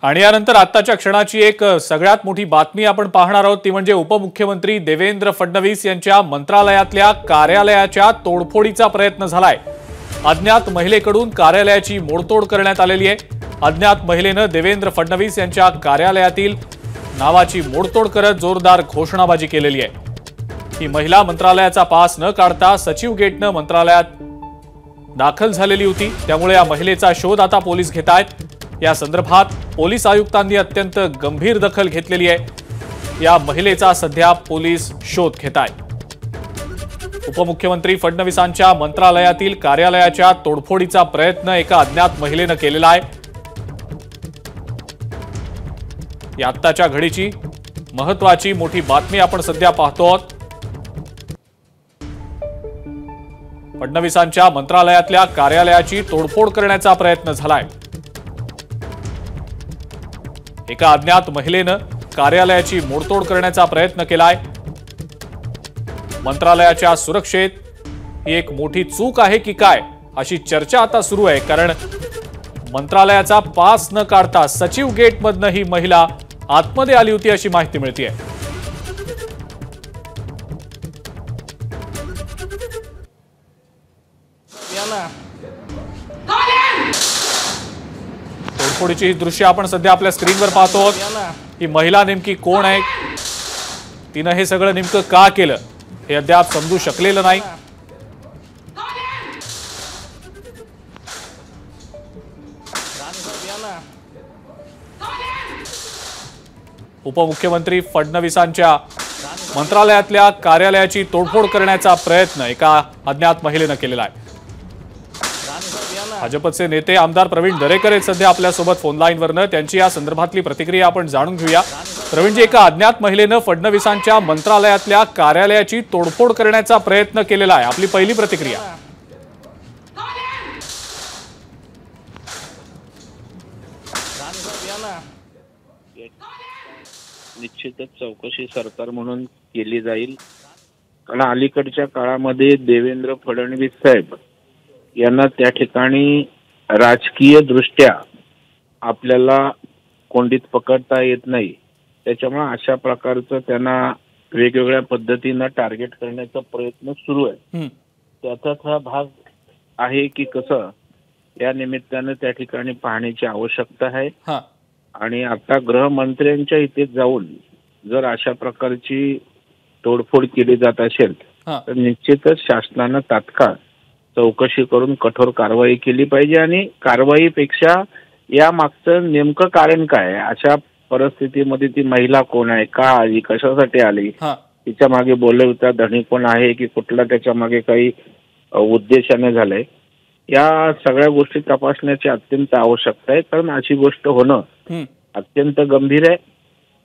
आणि यानंतर आत्ताच्या क्षणाची एक सगळ्यात मोठी बातमी आपण पाहणार आहोत ती म्हणजे उपमुख्यमंत्री देवेंद्र फडणवीस यांच्या मंत्रालयातल्या कार्यालयाच्या तोडफोडीचा प्रयत्न झालाय। अज्ञात महिलेकडून कार्यालयाची मोडतोड करण्यात आलेली आहे। अज्ञात महिलेने देवेंद्र फडणवीस यांच्या कार्यालयातील नावाची मोडतोड करत जोरदार घोषणाबाजी केलेली आहे। ही महिला मंत्रालयाचा पास न काढता सचिव गेटने मंत्रालयात दाखल झालेली होती, त्यामुळे या महिलेचा शोध आता पोलीस घेत आहेत। या संदर्भात पोलीस आयुक्तांनी अत्यंत गंभीर दखल घेतलेली आहे। या महिलेचा सध्या पोलीस शोध घेत आहेत। उपमुख्यमंत्री फडणवीसांच्या मंत्रालयातील कार्यालयाच्या तोडफोडीचा प्रयत्न एका अज्ञात महिलेने केलेला आहे। या आत्ताच्या घडीची महत्त्वाची मोठी बातमी आपण सध्या पाहतो आहोत। फडणवीसांच्या मंत्रालयातल्या कार्यालयाची तोडफोड करण्याचा प्रयत्न झालाय। एका अज्ञात महिलेने कार्यालयाची मोडतोड करण्याचा प्रयत्न केलाय। मंत्रालयाच्या सुरक्षेत ही एक मोठी चूक आहे की काय अशी चर्चा आता सुरू आहे, कारण मंत्रालयाचा पास न काढता सचिव गेटमधनं ही महिला आतमध्ये आली होती अशी माहिती मिळते। तोडफोडीची ही दृश्य आपण सध्या आपल्या स्क्रीनवर पाहतो आहोत। ही महिला नेमकी कोण आहे, तिने हे सगळं नेमकं का केलं हे अद्याप समजू शकलेलं नाही। उपमुख्यमंत्री फडणवीसांच्या मंत्रालयातल्या कार्यालयाची तोडफोड करण्याचा प्रयत्न एका अज्ञात महिलेने केलेला आहे। भाजपचे नेते आमदार प्रवीण दरेकर आहेत सध्या आपल्या सोबत फोन लाईनवरनं, त्यांची या संदर्भातली प्रतिक्रिया आपण जाणून घेऊया। प्रवीणजी, एका अज्ञात महिलेने फडणवीसांच्या मंत्रालयातल्या कार्यालयाची तोडफोड करण्याचा प्रयत्न केलेला आहे, आपली पहिली प्रतिक्रिया। निश्चितच चौकशी सरकार म्हणून केली जाईल, कारण अलीकडच्या काळामध्ये देवेंद्र फडणवीस साहेब यांना त्या ठिकाणी राजकीय दृष्ट्या आपल्याला कोंडीत पकडता येत नाही, त्याच्यामुळे अशा प्रकारचं त्यांना वेगवेगळ्या पद्धतीनं टार्गेट करण्याचा प्रयत्न सुरू आहे। त्याचाच हा भाग आहे की कसं या निमित्तानं त्या ठिकाणी पाहण्याची आवश्यकता आहे। आणि आता गृहमंत्र्यांच्या इथे जाऊन जर अशा प्रकारची तोडफोड केली जात असेल तर निश्चितच शासनानं तात्काळ चौकशी करून कठोर कारवाई केली पाहिजे। आणि कारवाईपेक्षा या मागचं नेमकं कारण काय आहे, अशा परिस्थितीमध्ये ती महिला कोण आहे, का आली, कशासाठी आली, तिच्या मागे बोलवता धनी कोण आहे की कुठला त्याच्या मागे काही उद्देशाने झालंय, या सगळ्या गोष्टी तपासण्याची अत्यंत आवश्यकता आहे। कारण अशी गोष्ट होणं अत्यंत गंभीर आहे।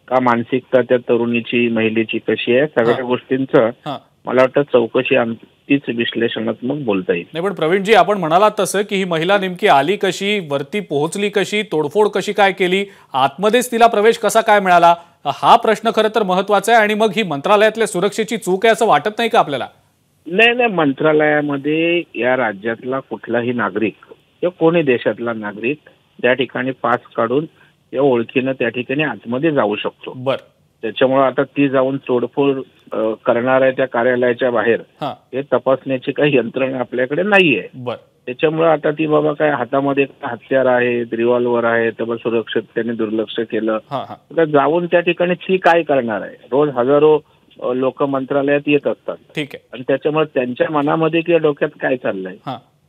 का मानसिकता त्या तरुणीची महिलेची कशी आहे, सगळ्या गोष्टींचं मला वाटतं चौकशी तीच विश्लेषणात्मक बोलता येईल। नाही, पण प्रवीणजी, आपण म्हणालात तसं की ही महिला नेमकी आली कशी, वरती पोहोचली कशी, तोडफोड कशी काय केली, आतमध्येच तिला प्रवेश कसा काय मिळाला, हा प्रश्न खरं तर महत्वाचा आहे। आणि मग ही मंत्रालयातल्या सुरक्षेची चूक आहे असं वाटत नाही का आपल्याला? नाही, मंत्रालयामध्ये या राज्यातला कुठलाही नागरिक किंवा कोणी देशातला नागरिक त्या ठिकाणी पास काढून या ओळखीनं त्या ठिकाणी आतमध्ये जाऊ शकतो। बरं, त्याच्यामुळे आता ती जाऊन तोडफोड करणार आहे त्या कार्यालयाच्या बाहेर हे तपासण्याची काही यंत्रणा आपल्याकडे नाहीये। त्याच्यामुळे आता ती बाबा काय हातामध्ये हत्यार आहे, रिव्हॉल्वर आहे, तर सुरक्षित त्यांनी दुर्लक्ष केलं, तर जाऊन त्या ठिकाणी ती काय करणार आहे? रोज हजारो लोक मंत्रालयात येत असतात, ठीक आहे, आणि त्याच्यामुळे त्यांच्या मनामध्ये किंवा डोक्यात काय चाललंय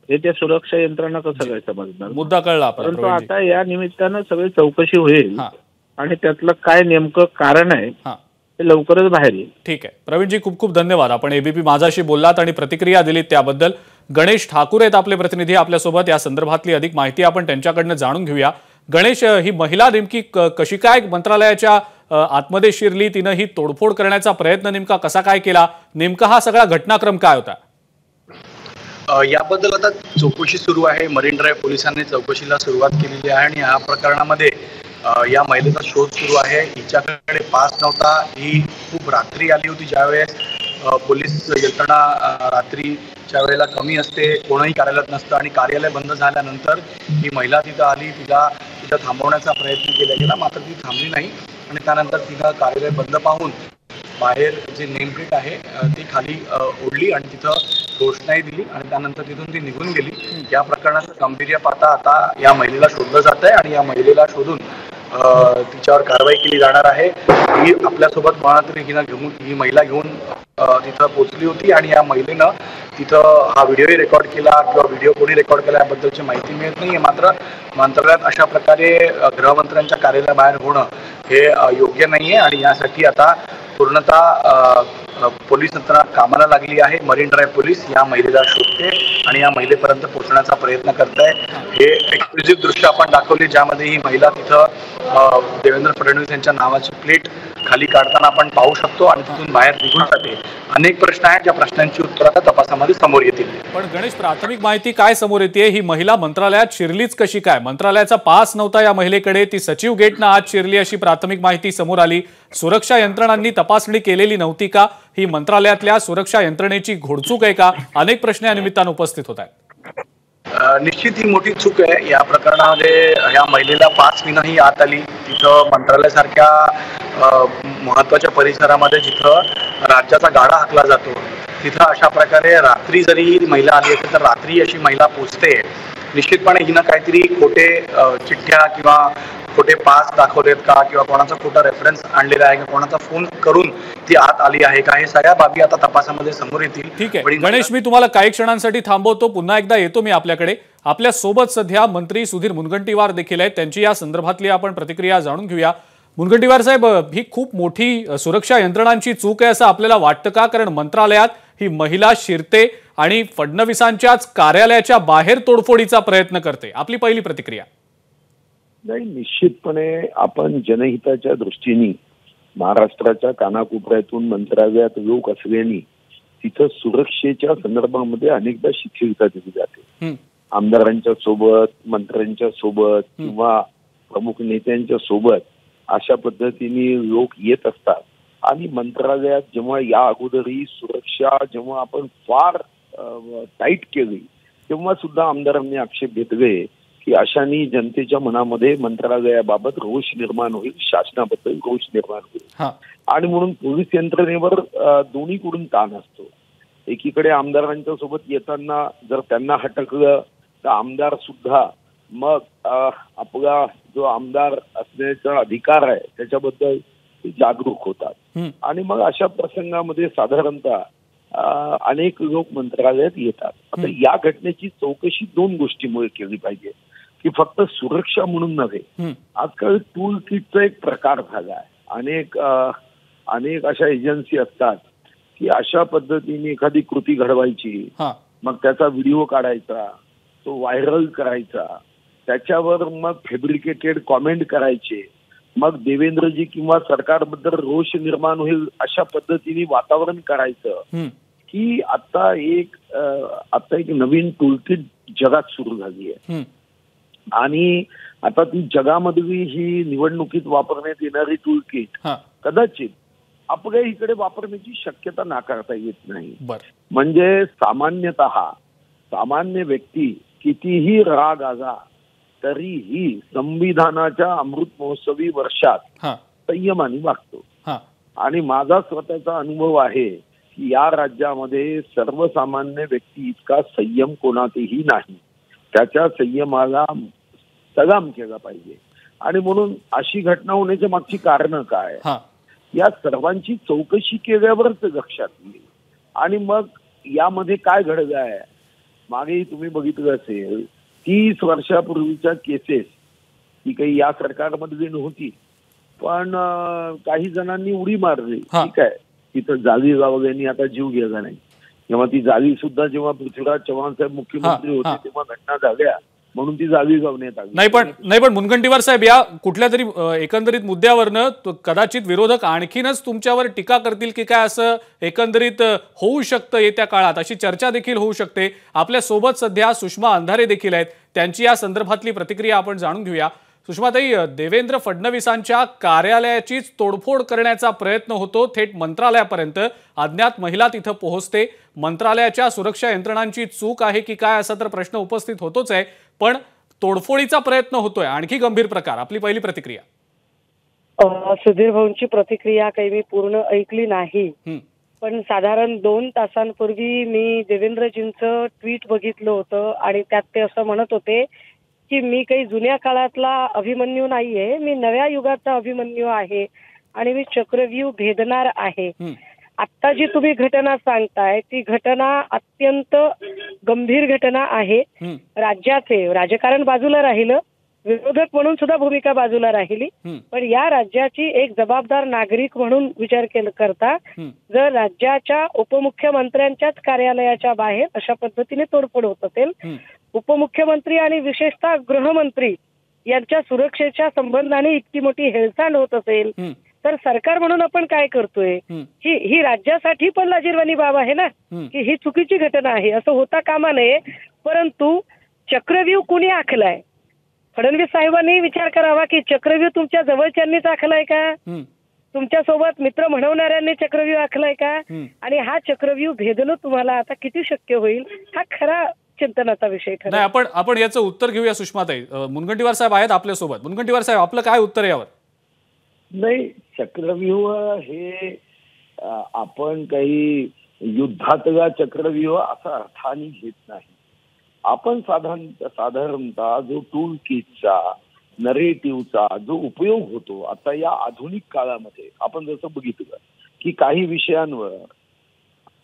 हे त्या सुरक्षा यंत्रणा कसं काय समजणार? मुद्दा कळला, परंतु आता या निमित्तानं सगळी चौकशी होईल आणि त्यातलं काय नेमकं कारण आहे ते लवकरच बाहेर येईल। ठीक आहे प्रवीणजी, खूप खूप धन्यवाद। आपण एबीपी माझाशी बोललात आणि प्रतिक्रिया दिलीत त्याबद्दल। गणेश ठाकूर आहेत आपले प्रतिनिधी आपल्यासोबत, या संदर्भातली अधिक माहिती आपण त्यांच्याकडनं जाणून घेऊया। गणेश, ही महिला नेमकी कशी काय मंत्रालयाच्या आतमध्ये शिरली, तिनं ही तोडफोड करण्याचा प्रयत्न नेमका कसा काय केला, नेमका हा सगळा घटनाक्रम काय होता? याबद्दल आता चौकशी सुरू आहे। मरीन ड्राईव्ह पोलिसांनी चौकशीला सुरुवात केलेली आहे आणि या प्रकरणामध्ये या महिलेचा शोध सुरू आहे। हिच्याकडे पास नव्हता, ही खूप रात्री आली होती ज्यावेळेस पोलीस यंत्रणा रात्रीच्या वेळेला कमी असते, कोणीही कार्यालयात नसतं आणि कार्यालय बंद झाल्यानंतर ही महिला तिथं आली, तिला तिथं थांबवण्याचा प्रयत्न केला गेला, मात्र ती थांबली नाही आणि त्यानंतर तिथं कार्यालय बंद पाहून बाहेर जे नेमप्लेट आहे ती खाली ओढली आणि तिथं घोषणाही दिली आणि त्यानंतर तिथून ती निघून गेली. या प्रकरणाचं गांभीर्य पाहता आता या महिलेला शोधलं जात आहे आणि या महिलेला शोधून तिच्यावर कारवाई केली जाणार आहे. ही आपल्यासोबत कोणाला तरी ही महिला घेऊन तिथं पोहोचली होती आणि या महिलेनं तिथं हा व्हिडिओही रेकॉर्ड केला किंवा व्हिडिओ कोणी रेकॉर्ड केला याबद्दलची माहिती मिळत नाही. मात्र मंत्रालयात अशा प्रकारे गृहमंत्र्यांच्या कार्यालयाबाहेर होणं हे योग्य नाही आहे आणि यासाठी आता पूर्णतः पोलीस यंत्रणा कामाला लागली आहे. मरीन ड्राईव्ह पोलीस या महिलेला शोधते आणि या महिलेपर्यंत पोहोचण्याचा प्रयत्न करत आहे. हे एक्सक्लुझिव्ह दृश्य आपण दाखवले ज्यामध्ये ही महिला तिथं देवेंद्र फडणवीस यांच्या नावाची प्लेट खाली काढताना आपण पाहू शकतो आणि तिथून बाहेर निघून जाते. अनेक प्रश्न आहेत, ज्या प्रश्नांची उत्तर आता तपासामध्ये समोर येतील. पण गणेश, प्राथमिक माहिती काय समोर येते? ही महिला मंत्रालयात शिरलीच कशी काय? मंत्रालयाचा पास नव्हता या महिलेकडे, ती सचिव गेटनं आत शिरली अशी प्राथमिक माहिती समोर आली. सुरक्षा यंत्रणांनी तपासणी केलेली नव्हती का? ही मंत्रालयातल्या सुरक्षा यंत्रणेची घोडचूक आहे का? अनेक प्रश्न या निमित्तानं उपस्थित होत आहेत. निश्चित ही मोठी चूक आहे. या प्रकरणामध्ये या महिलेला पास विनाही आत आली. तिथं मंत्रालयासारख्या महत्वाच्या परिसरामध्ये जिथं राज्याचा गाडा हाकला जातो तिथं अशा प्रकारे रात्री जरी महिला आली असेल तर रात्री अशी महिला पोचते. निश्चितपणे हिनं काहीतरी खोटे चिठ्ठ्या किंवा खोटे पास दाखवलेत का किंवा कोणाचा खोटा रेफरन्स आणलेला आहे का, कोणाचा फोन करून ती आत आली आहे का, हे सगळ्या बाबी आता तपासामध्ये समोर येतील. ठीक आहे गणेश, मी तुम्हाला काही क्षणांसाठी थांबवतो. पुन्हा एकदा येतो मी आपल्याकडे. आपल्या सोबत सध्या मंत्री सुधीर मुनगंटीवार देखील आहेत. त्यांची या संदर्भातली आपण प्रतिक्रिया जाणून घेऊया. मुनगंटीवार साहेब, ही खूप मोठी सुरक्षा यंत्रणांची चूक आहे असं आपल्याला वाटतं का? कारण मंत्रालयात ही महिला शिरते आणि फडणवीसांच्याच कार्यालयाच्या बाहेर तोडफोडीचा प्रयत्न करते. आपली पहिली प्रतिक्रिया. नाही, निश्चितपणे आपण जनहिताच्या दृष्टीने महाराष्ट्राच्या कानाकोपऱ्यातून मंत्रालयात लोक असल्याने तिथं सुरक्षेच्या संदर्भामध्ये अनेकदा शिथिलता दिली जाते. आमदारांच्या सोबत, मंत्र्यांच्या सोबत किंवा प्रमुख नेत्यांच्या सोबत अशा पद्धतीने लोक येत असतात आणि मंत्रालयात जेव्हा या अगोदरही सुरक्षा जेव्हा आपण फार टाईट केली तेव्हा सुद्धा आमदारांनी आक्षेप घेतले की अशाने जनतेच्या मनामध्ये मंत्रालयाबाबत रोष निर्माण होईल, शासनाबद्दल रोष निर्माण होईल आणि म्हणून पोलीस यंत्रणेवर दोन्हीकडून ताण असतो. एकीकडे आमदारांच्या सोबत येताना जर त्यांना हटकलं तर आमदार सुद्धा मग आपला जो आमदार असण्याचा अधिकार आहे त्याच्याबद्दल जागरूक होतात आणि मग अशा प्रसंगामध्ये साधारणतः अनेक लोक मंत्रालयात येतात. आता या घटनेची चौकशी दोन गोष्टीमुळे केली पाहिजे की फक्त सुरक्षा म्हणून नव्हे. आजकाल टूल किटचा एक प्रकार झाला आहे. अनेक अशा एजन्सी असतात की अशा पद्धतीने एखादी कृती घडवायची, मग त्याचा व्हिडिओ काढायचा, तो व्हायरल करायचा, त्याच्यावर मग फॅब्रिकेटेड कॉमेंट करायचे, मग देवेंद्रजी किंवा सरकारबद्दल रोष निर्माण होईल अशा पद्धतीने वातावरण करायचं की आता एक नवीन टूलकिट जगात सुरू झाली आहे आणि आता ती जगामधली ही निवडणुकीत वापरण्यात येणारी टूलकिट कदाचित आपल्या इकडे वापरण्याची शक्यता नाकारता येत नाही. म्हणजे सामान्य व्यक्ती कितीही राग आला तरीही संविधानाच्या अमृत महोत्सवी वर्षात संयमाने वागतो आणि माझा स्वतःचा अनुभव आहे की या राज्यामध्ये सर्वसामान्य व्यक्ती इतका संयम कोणातही नाही. त्याच्या संयमाला सलाम केला पाहिजे आणि म्हणून अशी घटना होण्याच्या मागची कारण काय, या सर्वांची चौकशी केल्यावरच लक्षात येईल. आणि मग यामध्ये काय घडलं आहे, मागेही तुम्ही बघितलं असेल 30 वर्षापूर्वीच्या केसेस ही काही या सरकारमध्ये नव्हती, पण काही जणांनी उडी मारली. ठीक आहे, तिथं जागी गावल्यांनी आता जीव गेला नाही. तेव्हा ती जागी सुद्धा जेव्हा पृथ्वीराज चव्हाण साहेब मुख्यमंत्री होते तेव्हा घटना झाल्या म्हणून ती जागी गावण्यात आली. नाही पण मुनगंटीवार साहेब, या कुठल्या तरी एकंदरीत मुद्द्यावरनं कदाचित विरोधक आणखीनच तुमच्यावर टीका करतील की काय, असं एकंदरीत होऊ शकतं येत्या काळात, अशी चर्चा देखील होऊ शकते. आपल्या सोबत सध्या सुषमा अंधारे देखील आहेत, त्यांची या संदर्भातली प्रतिक्रिया आपण जाणून घेऊया. सुषमाताई, देवेंद्र फडणवीसांच्या कार्यालयाचीच तोडफोड करण्याचा प्रयत्न होतो, थेट मंत्रालयापर्यंत अज्ञात महिला तिथं पोहोचते। मंत्रालयाच्या सुरक्षा यंत्रणांची चूक आहे की काय असा तर प्रश्न उपस्थित होतोच आहे, पण तोडफोडीचा प्रयत्न होतोय, आणखी गंभीर प्रकार। आपली पहिली प्रतिक्रिया। सुधीर भाऊंची प्रतिक्रिया काही मी पूर्ण ऐकली नाही, पण साधारण 2 तासांपूर्वी मी देवेंद्रजींचं ट्विट बघितलं होतं आणि त्यात ते असं म्हणत होते की मी काही जुन्या काळातला अभिमन्यू नाहीये, मी नव्या युगाचा अभिमन्यू आहे आणि मी चक्रव्यूह भेदणार आहे। आता जी तुम्ही घटना सांगताय ती घटना अत्यंत गंभीर घटना आहे। राज्याचे राजकारण बाजूला राहिलं, विरोधक म्हणून सुद्धा भूमिका बाजूला राहिली, पण या राज्याची एक जबाबदार नागरिक म्हणून विचार करता जर राज्याच्या उपमुख्यमंत्र्यांच्याच कार्यालयाच्या बाहेर अशा पद्धतीने तोडफोड होत असेल, उपमुख्यमंत्री आणि विशेषतः गृहमंत्री यांच्या सुरक्षेच्या संबंधाने इतकी मोठी हेळसांड होत असेल, तर सरकार म्हणून आपण काय करतोय? ही राज्यासाठी पण लाजिरवाणी बाब आहे ना, की ही चुकीची घटना आहे, असं होता कामा नये। परंतु चक्रव्यूह कुणी आखलाय? फडणवीस साहेबांनी विचार करावा की चक्रव्यूह तुमच्या जवळच्यांनीच आखलाय का, तुमच्या सोबत मित्र म्हणवणाऱ्यांनी चक्रव्यूह आखलाय का? आणि हा चक्रव्यूह भेदणं तुम्हाला आता किती शक्य होईल, हा खरा चिंतनाचा विषय खरा। नाही, आपण याचं उत्तर घेऊया सुषमाताई। मुनगंटीवार साहेब आहेत आपल्या सोबत। मुनगंटीवार साहेब, आपलं काय उत्तर यावर? नाही, चक्रव्यूह हे आपण काही युद्धातला चक्रव्यूह असा अर्थाने घेत नाही। आपण साधारणतः जो टूल किटचा नरेटिव्हचा जो उपयोग होतो आता या आधुनिक काळामध्ये, आपण जसं बघितलं की काही विषयांवर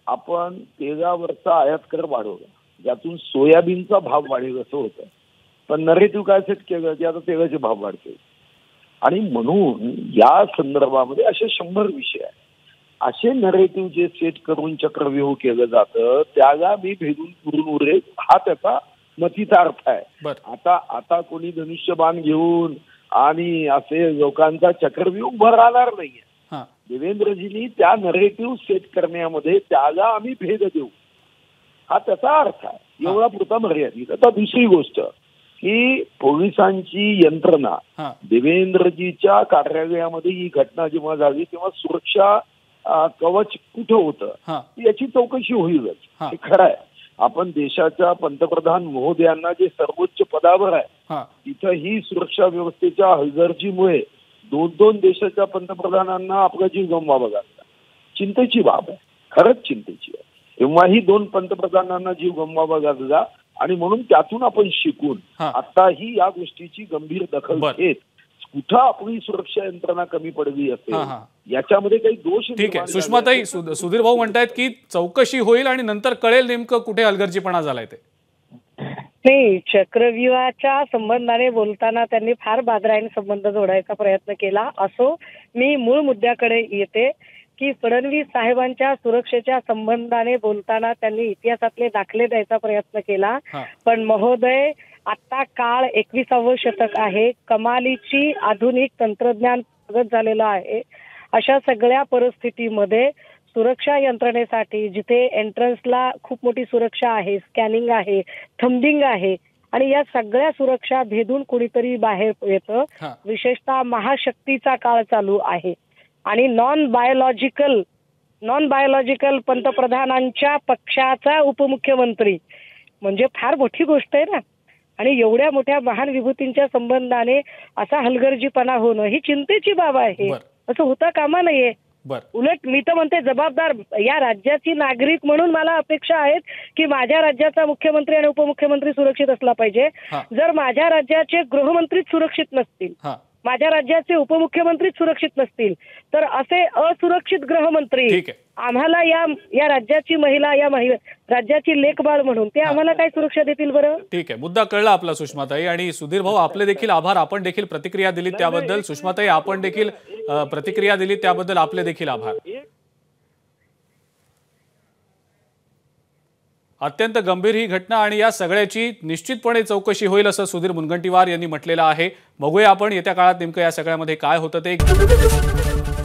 आपण तेलावरचा आयात कर वाढवला, ज्यातून सोयाबीनचा भाव वाढेल असं होतं, पण नरेटिव्ह काय सेट केलं की आता तेलाचे भाव वाढतील, आणि म्हणून या संदर्भामध्ये असे 100 विषय आहेत। असे नरेटिव्ह जे सेट करून चक्रव्यूह केलं जातं त्याला मी भेदून पुरून उरेल हा त्याचा मतीचा अर्थ आहे। आता कोणी धनुष्यबाण घेऊन आणि असे लोकांचा चक्रव्यूह उभा राहणार नाहीये। देवेंद्रजींनी त्या नरेटिव्ह सेट करण्यामध्ये त्याला आम्ही भेद देऊ हा त्याचा अर्थ आहे, एवढा पुरता मर्यादित। आता दुसरी गोष्ट की पोलिसांची यंत्रणा, देवेंद्रजीच्या कार्यालयामध्ये ही घटना जेव्हा झाली तेव्हा सुरक्षा कवच कुठं होतं याची चौकशी होईलच, हे खरं आहे। आपण देशाच्या पंतप्रधान महोदयांना जे सर्वोच्च पदावर आहे तिथं ही सुरक्षा व्यवस्थेच्या हलगर्जीमुळे 2 देशाच्या पंतप्रधानांना आपला जीव गमवावा लागला, चिंतेची बाब आहे, खरंच चिंतेची आहे। तेव्हाही 2 पंतप्रधानांना जीव गमवावा लागला आणि म्हणून त्यातून आपण शिकून आताही या गोष्टीची गंभीर दखल घेत कुठं आपली सुरक्षा यंत्रणा कमी पडली असेल याच्यामध्ये काही दोष। ठीक आहे सुषमाताई, सुधीर भाऊ म्हणतायत की चौकशी होईल आणि नंतर कळेल नेमकं कुठे हलगर्जीपणा झालाय ते। नाही, चक्रव्यूहाच्या संबंधाने बोलताना त्यांनी फार बादराईने संबंध जोडायचा प्रयत्न केला। असो, मी मूळ मुद्द्याकडे येते की फडणवीस साहेबांच्या सुरक्षेच्या संबंधाने बोलताना त्यांनी इतिहासातले दाखले द्यायचा प्रयत्न केला, पण महोदय आता काळ 21वे शतक आहे, कमालीची आधुनिक तंत्रज्ञान प्रगत झालेलं आहे। अशा सगळ्या परिस्थितीमध्ये सुरक्षा यंत्रणेसाठी जिथे एंट्रन्सला खूप मोठी सुरक्षा आहे, स्कॅनिंग आहे, थंबिंग आहे, आणि या सगळ्या सुरक्षा भेदून कुणीतरी बाहेर येतं, विशेषतः महाशक्तीचा काळ चालू आहे आणि नॉन बायोलॉजिकल पंतप्रधानांच्या पक्षाचा उपमुख्यमंत्री म्हणजे फार मोठी गोष्ट आहे ना। आणि एवढ्या मोठ्या महान विभूतींच्या संबंधाने असा हलगर्जीपणा होणं ही चिंतेची बाब आहे, असं होता कामा नये। उलट मी तर म्हणते जबाबदार या राज्याची नागरिक म्हणून मला अपेक्षा आहेत की माझ्या राज्याचा मुख्यमंत्री आणि उपमुख्यमंत्री सुरक्षित असला पाहिजे। जर माझ्या राज्याचे गृहमंत्री सुरक्षित नसतील, माझ्या राज्याचे उपमुख्यमंत्री सुरक्षित नसतील, तर असे असुरक्षित गृहमंत्री आम्हाला या राज्याची महिला, या राज्याची लेखबाळ म्हणून ते आम्हाला काय सुरक्षा देतील बरं? ठीक आहे, मुद्दा कळला आपला सुषमाताई। आणि सुधीर भाऊ, आपले देखील आभार, आपण देखील प्रतिक्रिया दिली त्याबद्दल। सुषमाताई, आपण देखील प्रतिक्रिया दिली त्याबद्दल आपले देखील आभार। अत्यंत गंभीर ही घटना आणि या सगळ्याची निश्चितपणे चौकशी होईल असं सुधीर मुनगंटीवार यांनी म्हटलेलं आहे। बघूया आपण येत्या काळात नेमकं या सगळ्यामध्ये काय होतं ते।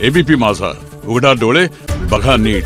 एबीपी माझा, उघडा डोळे बघा नीट।